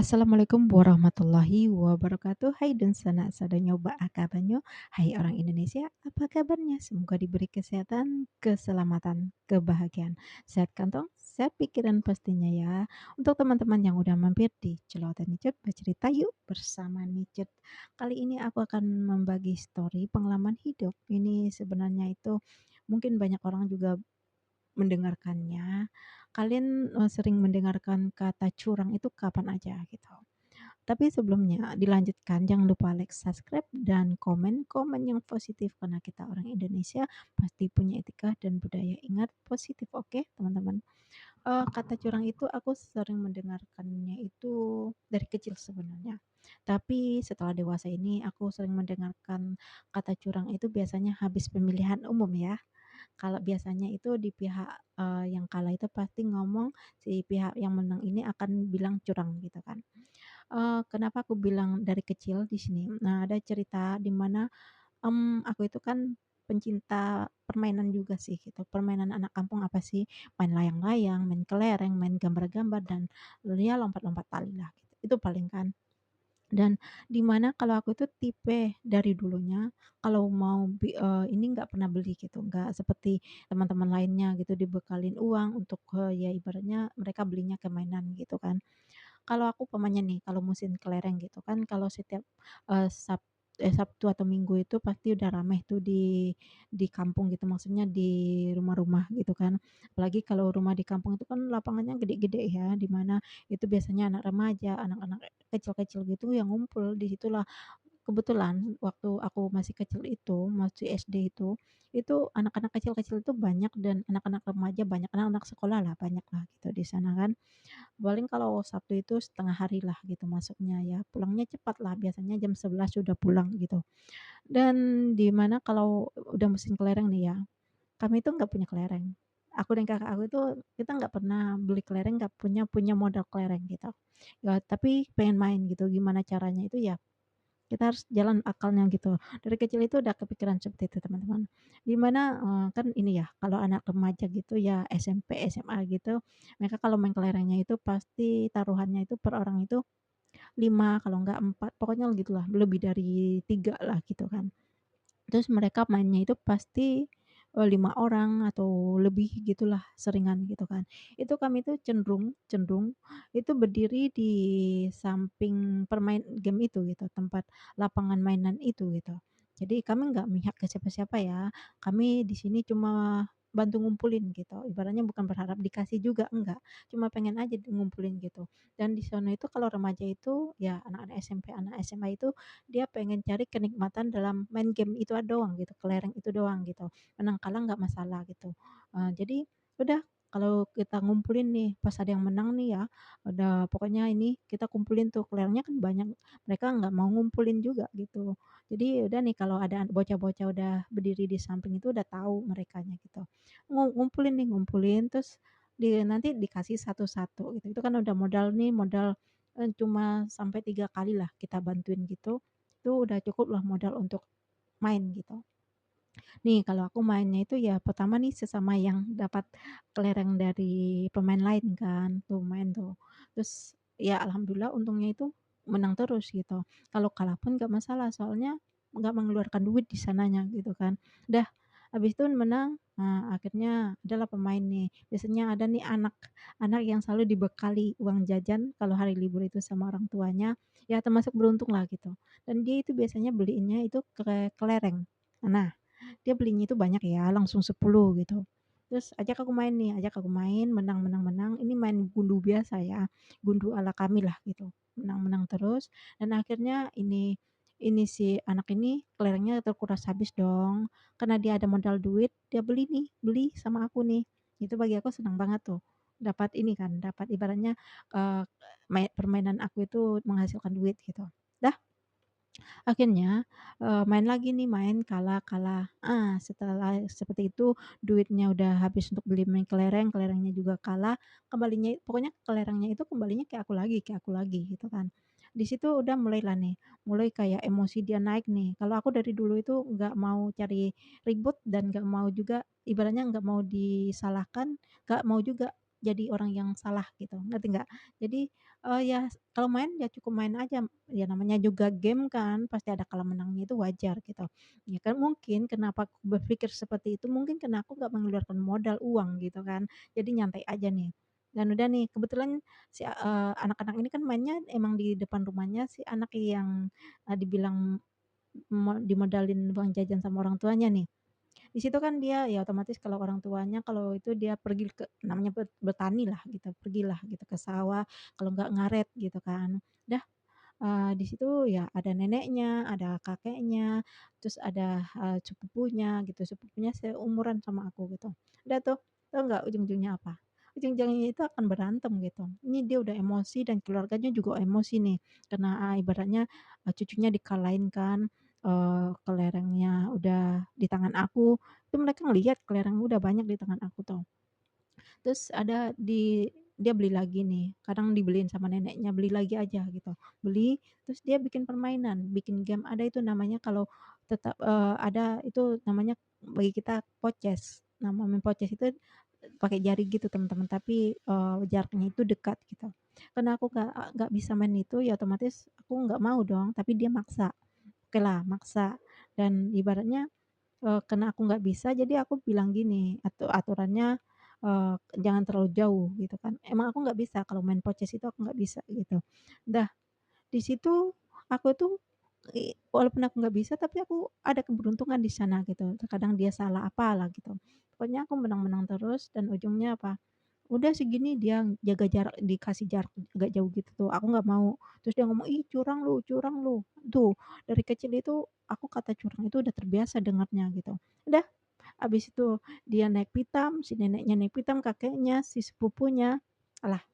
Assalamualaikum warahmatullahi wabarakatuh. Hai dan sana sadonyo ba akabanyo. Hai orang Indonesia, apa kabarnya? Semoga diberi kesehatan, keselamatan, kebahagiaan. Sehat kantong, sehat pikiran pastinya ya. Untuk teman-teman yang udah mampir di Celotehan Nicut, bercerita yuk bersama Nicut. Kali ini aku akan membagi story pengalaman hidup. Ini sebenarnya itu mungkin banyak orang juga mendengarkannya. Kalian, sering mendengarkan kata curang itu kapan aja gitu. Tapi sebelumnya dilanjutkan jangan lupa like, subscribe, dan komen yang positif karena kita orang Indonesia pasti punya etika dan budaya. Ingat positif, oke teman-teman? Kata curang itu aku sering mendengarkannya itu dari kecil sebenarnya. Tapi setelah dewasa ini aku sering mendengarkan kata curang itu biasanya habis pemilihan umum ya. Kalau biasanya itu di pihak, yang kalah itu pasti ngomong si pihak yang menang ini akan bilang curang gitu kan. Kenapa aku bilang dari kecil di sini, nah ada cerita di mana, aku itu kan pencinta permainan juga sih gitu, permainan anak kampung apa sih, main layang-layang, main kelereng, main gambar-gambar dan ya lompat-lompat tali lah gitu, itu paling kan. Dan di mana kalau aku itu tipe dari dulunya kalau mau ini nggak pernah beli gitu, nggak seperti teman-teman lainnya gitu dibekalin uang untuk, ya ibaratnya mereka belinya ke mainan gitu kan. Kalau aku umpamanya nih, kalau musim kelereng gitu kan, kalau setiap, Sabtu atau Minggu itu pasti udah ramai tuh di kampung gitu, maksudnya di rumah-rumah gitu kan. Apalagi kalau rumah di kampung itu kan lapangannya gede-gede ya, di mana itu biasanya anak remaja, anak-anak kecil-kecil gitu yang ngumpul, di situlah kebetulan waktu aku masih kecil itu, masih SD itu anak-anak kecil-kecil itu banyak dan anak-anak remaja banyak, anak-anak sekolah lah banyak lah gitu di sana kan. Paling kalau Sabtu itu setengah hari lah gitu masuknya ya, pulangnya cepat lah biasanya jam 11 sudah pulang gitu. Dan di mana kalau udah musim kelereng nih ya, kami itu nggak punya kelereng. Aku dan kakak aku itu kita nggak pernah beli kelereng, nggak punya punya modal kelereng gitu. Ya tapi pengen main gitu, gimana caranya itu ya kita harus jalan akalnya gitu. Dari kecil itu udah kepikiran seperti itu teman-teman. Di mana, kan ini ya, kalau anak remaja gitu ya SMP, SMA gitu, mereka kalau main kelerengnya itu pasti taruhannya itu per orang itu 5 kalau enggak 4 pokoknya gitulah, lebih dari 3 lah gitu kan. Terus mereka mainnya itu pasti, 5 orang atau lebih gitulah seringan gitu kan. Itu kami tuh cenderung cenderung itu berdiri di samping game itu gitu, tempat lapangan mainan itu gitu. Jadi kami nggak mihak ke siapa-siapa ya, kami di sini cuma bantu ngumpulin gitu, ibaratnya bukan berharap dikasih juga, enggak, cuma pengen aja ngumpulin gitu. Dan di sana itu kalau remaja itu ya anak-anak SMP, anak SMA itu dia pengen cari kenikmatan dalam main game itu doang gitu, kelereng itu doang gitu. Menang kalah nggak masalah gitu. Jadi udah kalau kita ngumpulin nih, pas ada yang menang nih ya, udah pokoknya ini kita kumpulin tuh kelerengnya kan banyak, mereka nggak mau ngumpulin juga gitu. Jadi udah nih kalau ada bocah-bocah udah berdiri di samping itu udah tahu merekanya gitu. Ngumpulin nih, ngumpulin terus nanti dikasih satu-satu gitu. Itu kan udah modal nih, modal, cuma sampai 3 kali lah kita bantuin gitu. Itu udah cukup lah modal untuk main gitu. Nih kalau aku mainnya itu ya pertama nih sesama yang dapat kelereng dari pemain lain kan, tuh main tuh. Terus ya alhamdulillah untungnya itu menang terus gitu. Kalau kalah pun nggak masalah soalnya nggak mengeluarkan duit di sananya gitu kan. Udah habis itu menang, nah akhirnya adalah pemain nih, biasanya ada nih anak yang selalu dibekali uang jajan kalau hari libur itu sama orang tuanya, ya termasuk beruntung lah gitu. Dan dia itu biasanya beliinnya itu kelereng. Nah dia belinya itu banyak ya, langsung 10 gitu. Terus ajak aku main nih, ajak aku main, menang menang menang, ini main gundu biasa ya, gundu ala kami lah gitu. Menang menang terus dan akhirnya ini si anak ini kelerengnya terkuras habis dong, karena dia ada modal duit, dia beli nih, beli sama aku nih. Itu bagi aku senang banget tuh, dapat ini kan, dapat ibaratnya, eee, permainan aku itu menghasilkan duit gitu. Dah akhirnya, main lagi nih, main kalah kalah. Setelah seperti itu duitnya udah habis untuk beli main kelereng, kelerengnya juga kalah, kembalinya pokoknya kelerengnya itu kembalinya ke aku lagi gitu kan. Di situ udah mulailah nih, mulai kayak emosi dia naik nih. Kalau aku dari dulu itu nggak mau cari ribut dan nggak mau juga ibaratnya nggak mau disalahkan, nggak mau juga jadi orang yang salah gitu, ngerti nggak? Jadi Ya kalau main ya cukup main aja, ya namanya juga game kan pasti ada kalah menangnya itu wajar gitu. Ya kan mungkin kenapa aku berpikir seperti itu, mungkin karena aku nggak mengeluarkan modal uang gitu kan, jadi nyantai aja nih. Dan udah nih kebetulan si, anak-anak ini kan mainnya emang di depan rumahnya si anak yang, dibilang dimodalin uang jajan sama orang tuanya nih. Di situ kan dia ya otomatis kalau orang tuanya kalau itu dia pergi ke namanya bertani lah gitu, pergilah gitu ke sawah, kalau nggak ngaret gitu kan. Udah, di situ ya ada neneknya, ada kakeknya, terus ada, sepupunya gitu, sepupunya seumuran sama aku gitu. Udah tuh, tahu nggak ujung-ujungnya apa? Ujung-ujungnya itu akan berantem gitu. Ini dia udah emosi dan keluarganya juga emosi nih, karena, ibaratnya, cucunya dikalahin kan, kelerengnya udah di tangan aku, itu mereka ngelihat kelereng udah banyak di tangan aku tuh. Terus ada dia beli lagi nih, kadang dibeliin sama neneknya, beli lagi aja gitu. Beli, terus dia bikin permainan, bikin game, ada itu namanya kalau tetap ada itu namanya bagi kita poces. Nah, main poces itu pakai jari gitu teman-teman, tapi, jaraknya itu dekat gitu. Karena aku nggak bisa main itu, ya otomatis aku nggak mau dong, tapi dia maksa. Okelah maksa dan ibaratnya karena aku nggak bisa jadi aku bilang gini, aturannya, jangan terlalu jauh gitu kan. Emang aku nggak bisa kalau main poces itu aku nggak bisa gitu. Dah di situ aku tuh, walaupun aku nggak bisa tapi aku ada keberuntungan di sana gitu. Terkadang dia salah apalah gitu. Pokoknya aku menang-menang terus dan ujungnya apa, udah segini dia jaga jarak, dikasih jarak agak jauh gitu tuh, aku nggak mau. Terus dia ngomong, "Ih curang lu curang lu." Tuh, dari kecil itu aku kata curang itu udah terbiasa dengarnya gitu. Udah, habis itu dia naik pitam, si neneknya naik pitam, kakeknya, si sepupunya, alah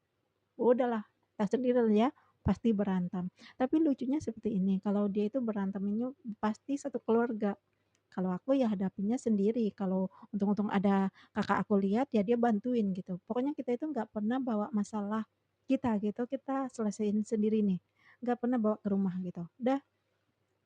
udahlah, tahu sendiri lah ya, pasti berantem. Tapi lucunya seperti ini, kalau dia itu berantemnya pasti satu keluarga. Kalau aku ya hadapinnya sendiri, kalau untung-untung ada kakak aku lihat, ya dia bantuin gitu. Pokoknya kita itu nggak pernah bawa masalah kita gitu, kita selesaiin sendiri nih, nggak pernah bawa ke rumah gitu. Udah,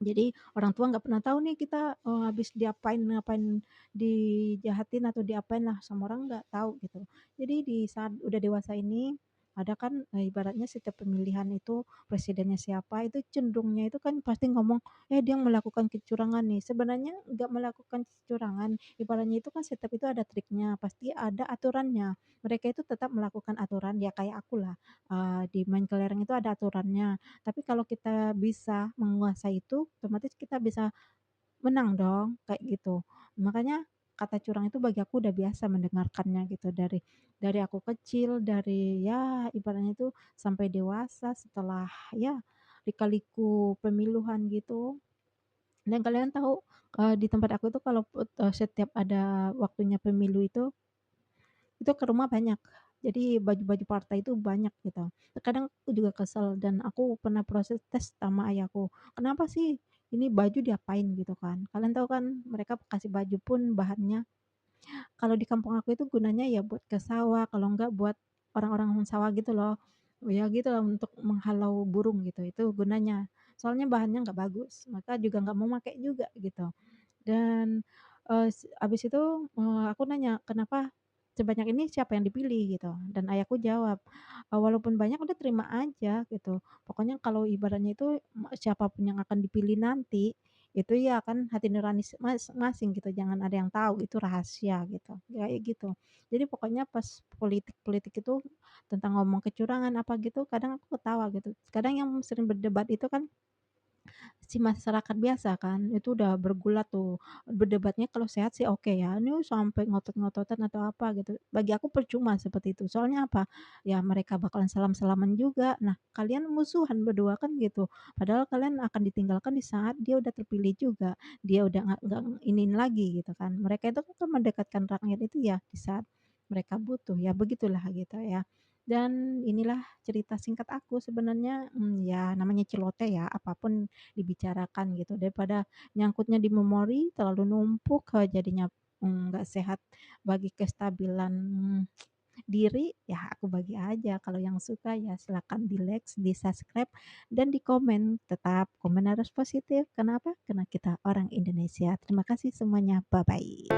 jadi orang tua nggak pernah tahu nih kita, habis diapain, ngapain, dijahatin atau diapain lah sama orang nggak tahu gitu. Jadi di saat udah dewasa ini, ada kan, ibaratnya setiap pemilihan itu presidennya siapa itu cenderungnya itu kan pasti ngomong, dia melakukan kecurangan nih." Sebenarnya nggak melakukan kecurangan, ibaratnya itu kan setiap itu ada triknya, pasti ada aturannya. Mereka itu tetap melakukan aturan, ya kayak akulah, di main kelereng itu ada aturannya. Tapi kalau kita bisa menguasai itu, otomatis kita bisa menang dong, kayak gitu. Makanya kata curang itu bagi aku udah biasa mendengarkannya gitu, dari aku kecil, dari ya ibaratnya itu sampai dewasa setelah ya lika-liku pemiluhan gitu. Dan kalian tahu, di tempat aku tuh kalau setiap ada waktunya pemilu itu ke rumah banyak. Jadi baju-baju partai itu banyak gitu. Terkadang aku juga kesel dan aku pernah protes sama ayahku, "Kenapa sih ini baju diapain?" Gitu kan. Kalian tahu kan mereka kasih baju pun bahannya kalau di kampung aku itu gunanya ya buat ke sawah, kalau enggak buat orang-orang sawah gitu loh. Ya gitu lah untuk menghalau burung gitu, itu gunanya. Soalnya bahannya nggak bagus, maka juga nggak mau pakai juga gitu. Dan, habis itu, aku nanya, "Kenapa sebanyak ini siapa yang dipilih?" Gitu, dan ayahku jawab, "Walaupun banyak udah terima aja," gitu. Pokoknya kalau ibaratnya itu siapa pun yang akan dipilih nanti, itu ya kan hati nurani masing-masing gitu, jangan ada yang tahu, itu rahasia gitu, kayak gitu. Jadi pokoknya pas politik-politik itu tentang ngomong kecurangan apa gitu, kadang aku ketawa gitu. Kadang yang sering berdebat itu kan si masyarakat biasa kan, itu udah bergulat tuh, berdebatnya kalau sehat sih oke ya, ini sampai ngotot-ngototan atau apa gitu, bagi aku percuma seperti itu. Soalnya apa, ya mereka bakalan salam-salaman juga, nah kalian musuhan berdua kan gitu, padahal kalian akan ditinggalkan di saat dia udah terpilih juga, dia udah nggak iniin lagi gitu kan. Mereka itu kan mendekatkan rakyat itu ya di saat mereka butuh, ya begitulah gitu ya. Dan inilah cerita singkat aku sebenarnya, ya namanya celoteh ya, apapun dibicarakan gitu, daripada nyangkutnya di memori terlalu numpuk, jadinya, nggak sehat bagi kestabilan diri, ya aku bagi aja. Kalau yang suka ya silakan di-like, di-subscribe, dan di komen. Tetap komen harus positif, kenapa? Karena kita orang Indonesia. Terima kasih semuanya, bye-bye.